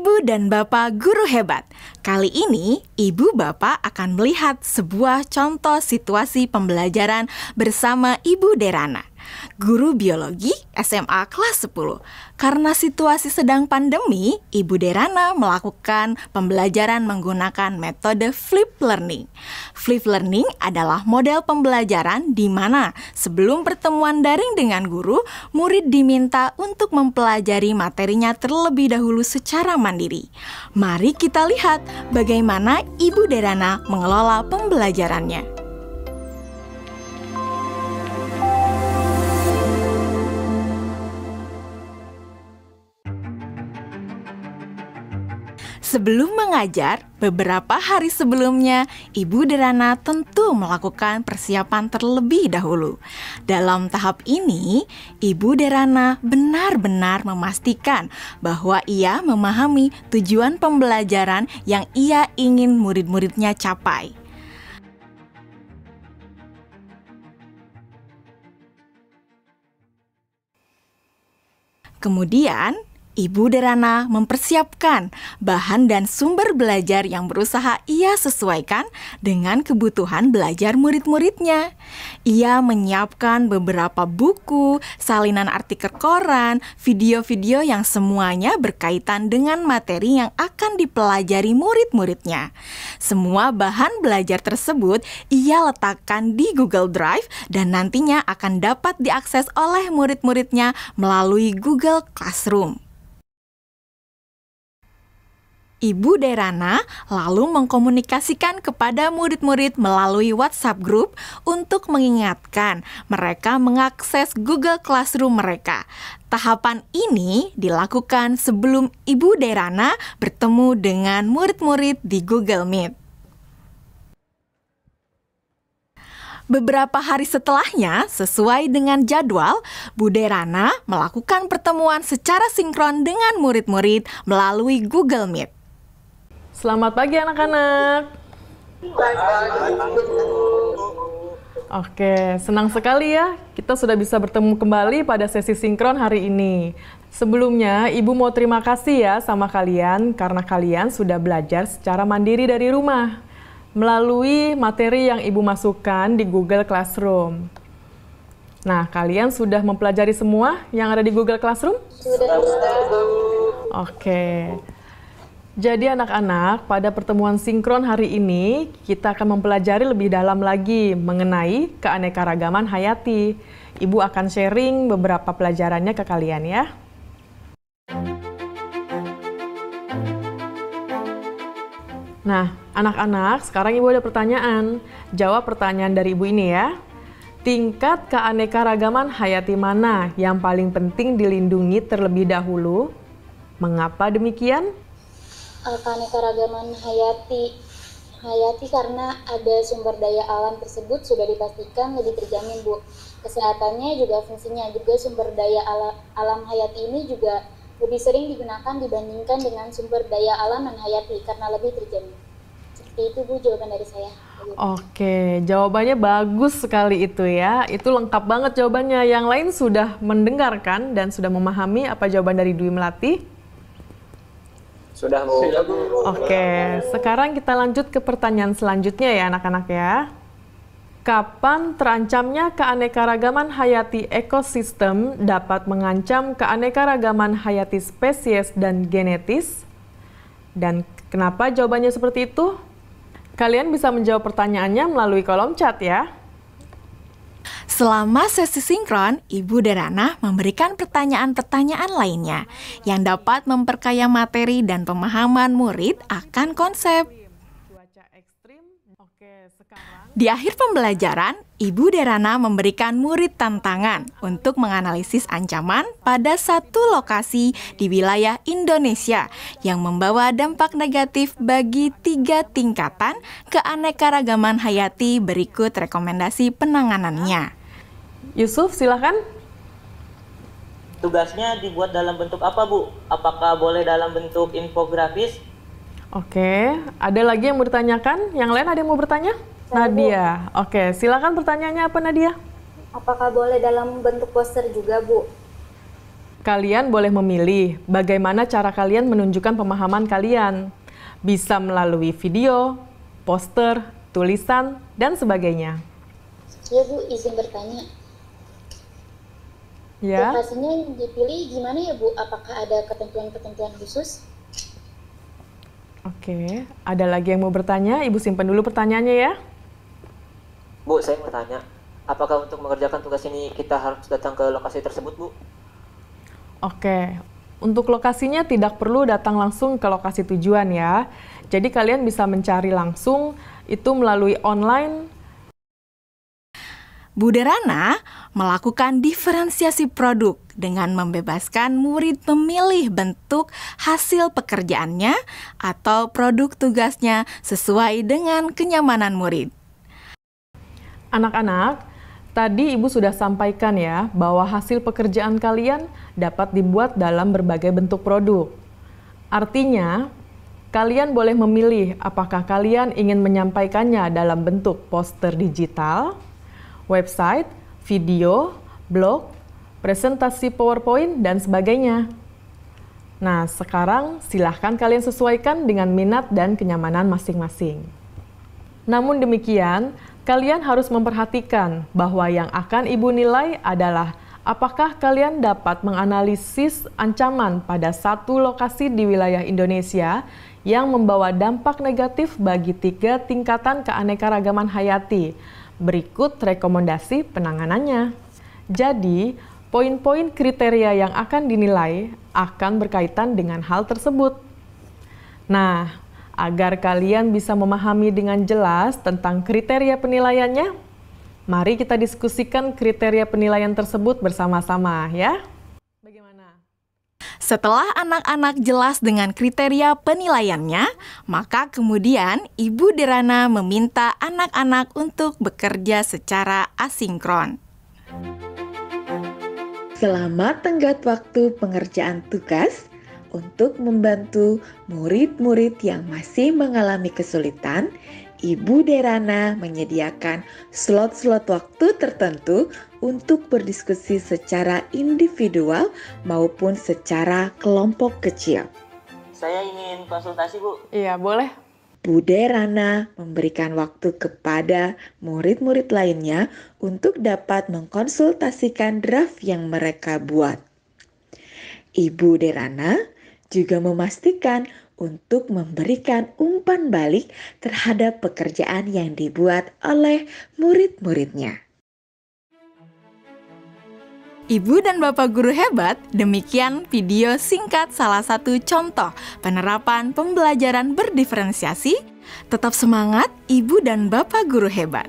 Ibu dan Bapak Guru Hebat. Kali ini, Ibu Bapak akan melihat sebuah contoh situasi pembelajaran bersama Ibu Derana, guru biologi SMA kelas 10. Karena situasi sedang pandemi, Ibu Derana melakukan pembelajaran menggunakan metode flip learning. Flip learning adalah model pembelajaran di mana sebelum pertemuan daring dengan guru, murid diminta untuk mempelajari materinya terlebih dahulu secara mandiri. Mari kita lihat bagaimana Ibu Derana mengelola pembelajarannya. Sebelum mengajar, beberapa hari sebelumnya, Ibu Derana tentu melakukan persiapan terlebih dahulu. Dalam tahap ini, Ibu Derana benar-benar memastikan bahwa ia memahami tujuan pembelajaran yang ia ingin murid-muridnya capai. Kemudian, Ibu Derana mempersiapkan bahan dan sumber belajar yang berusaha ia sesuaikan dengan kebutuhan belajar murid-muridnya. Ia menyiapkan beberapa buku, salinan artikel koran, video-video yang semuanya berkaitan dengan materi yang akan dipelajari murid-muridnya. Semua bahan belajar tersebut ia letakkan di Google Drive dan nantinya akan dapat diakses oleh murid-muridnya melalui Google Classroom. Ibu Derana lalu mengkomunikasikan kepada murid-murid melalui WhatsApp group untuk mengingatkan mereka mengakses Google Classroom mereka. Tahapan ini dilakukan sebelum Ibu Derana bertemu dengan murid-murid di Google Meet. Beberapa hari setelahnya, sesuai dengan jadwal, Bu Derana melakukan pertemuan secara sinkron dengan murid-murid melalui Google Meet. Selamat pagi anak-anak. Oke, senang sekali ya kita sudah bisa bertemu kembali pada sesi sinkron hari ini. Sebelumnya, Ibu mau terima kasih ya sama kalian karena kalian sudah belajar secara mandiri dari rumah melalui materi yang Ibu masukkan di Google Classroom. Nah, kalian sudah mempelajari semua yang ada di Google Classroom? Sudah. Oke. Jadi anak-anak, pada pertemuan sinkron hari ini, kita akan mempelajari lebih dalam lagi mengenai keanekaragaman hayati. Ibu akan sharing beberapa pelajarannya ke kalian ya. Nah, anak-anak, sekarang Ibu ada pertanyaan. Jawab pertanyaan dari Ibu ini ya. Tingkat keanekaragaman hayati mana yang paling penting dilindungi terlebih dahulu? Mengapa demikian? Keanekaragaman hayati karena ada sumber daya alam tersebut sudah dipastikan lebih terjamin, Bu. Kesehatannya juga fungsinya juga sumber daya alam hayati ini juga lebih sering digunakan dibandingkan dengan sumber daya alam non hayati karena lebih terjamin. Seperti itu, Bu, jawaban dari saya. Oke, jawabannya bagus sekali itu ya. Itu lengkap banget jawabannya. Yang lain sudah mendengarkan dan sudah memahami apa jawaban dari Dwi Melati? Sudah, Bu. Oke, sekarang kita lanjut ke pertanyaan selanjutnya ya anak-anak ya. Kapan terancamnya keanekaragaman hayati ekosistem dapat mengancam keanekaragaman hayati spesies dan genetis? Dan kenapa jawabannya seperti itu? Kalian bisa menjawab pertanyaannya melalui kolom chat ya. Selama sesi sinkron, Ibu Derana memberikan pertanyaan-pertanyaan lainnya yang dapat memperkaya materi dan pemahaman murid akan konsep. Di akhir pembelajaran, Ibu Derana memberikan murid tantangan untuk menganalisis ancaman pada satu lokasi di wilayah Indonesia yang membawa dampak negatif bagi 3 tingkatan keanekaragaman hayati. Berikut rekomendasi penanganannya. Yusuf, silakan. Tugasnya dibuat dalam bentuk apa, Bu? Apakah boleh dalam bentuk infografis? Oke, ada lagi yang mau ditanyakan? Yang lain ada yang mau bertanya? Nadia. Oke, silakan pertanyaannya apa Nadia? Apakah boleh dalam bentuk poster juga, Bu? Kalian boleh memilih bagaimana cara kalian menunjukkan pemahaman kalian. Bisa melalui video, poster, tulisan, dan sebagainya. Ya Bu, izin bertanya. Ya. Lokasinya yang dipilih gimana ya Bu? Apakah ada ketentuan-ketentuan khusus? Oke, ada lagi yang mau bertanya? Ibu simpan dulu pertanyaannya ya. Bu, saya mau tanya, apakah untuk mengerjakan tugas ini kita harus datang ke lokasi tersebut, Bu? Oke, untuk lokasinya tidak perlu datang langsung ke lokasi tujuan ya. Jadi kalian bisa mencari langsung itu melalui online. Bu Derana melakukan diferensiasi produk dengan membebaskan murid memilih bentuk hasil pekerjaannya atau produk tugasnya sesuai dengan kenyamanan murid. Anak-anak, tadi Ibu sudah sampaikan ya bahwa hasil pekerjaan kalian dapat dibuat dalam berbagai bentuk produk. Artinya, kalian boleh memilih apakah kalian ingin menyampaikannya dalam bentuk poster digital, website, video, blog, presentasi PowerPoint, dan sebagainya. Nah, sekarang silahkan kalian sesuaikan dengan minat dan kenyamanan masing-masing. Namun demikian, kalian harus memperhatikan bahwa yang akan Ibu nilai adalah apakah kalian dapat menganalisis ancaman pada satu lokasi di wilayah Indonesia yang membawa dampak negatif bagi 3 tingkatan keanekaragaman hayati. Berikut rekomendasi penanganannya. Jadi, poin-poin kriteria yang akan dinilai akan berkaitan dengan hal tersebut. Nah, agar kalian bisa memahami dengan jelas tentang kriteria penilaiannya, mari kita diskusikan kriteria penilaian tersebut bersama-sama ya. Bagaimana? Setelah anak-anak jelas dengan kriteria penilaiannya, maka kemudian Ibu Derana meminta anak-anak untuk bekerja secara asinkron. Selamat tenggat waktu pengerjaan tugas untuk membantu murid-murid yang masih mengalami kesulitan. Ibu Derana menyediakan slot-slot waktu tertentu untuk berdiskusi secara individual maupun secara kelompok kecil. Saya ingin konsultasi, Bu. Iya, boleh. Bu Derana memberikan waktu kepada murid-murid lainnya untuk dapat mengkonsultasikan draft yang mereka buat. Ibu Derana juga memastikan untuk memberikan umpan balik terhadap pekerjaan yang dibuat oleh murid-muridnya. Ibu dan Bapak Guru Hebat, demikian video singkat salah satu contoh penerapan pembelajaran berdiferensiasi. Tetap semangat, Ibu dan Bapak Guru Hebat.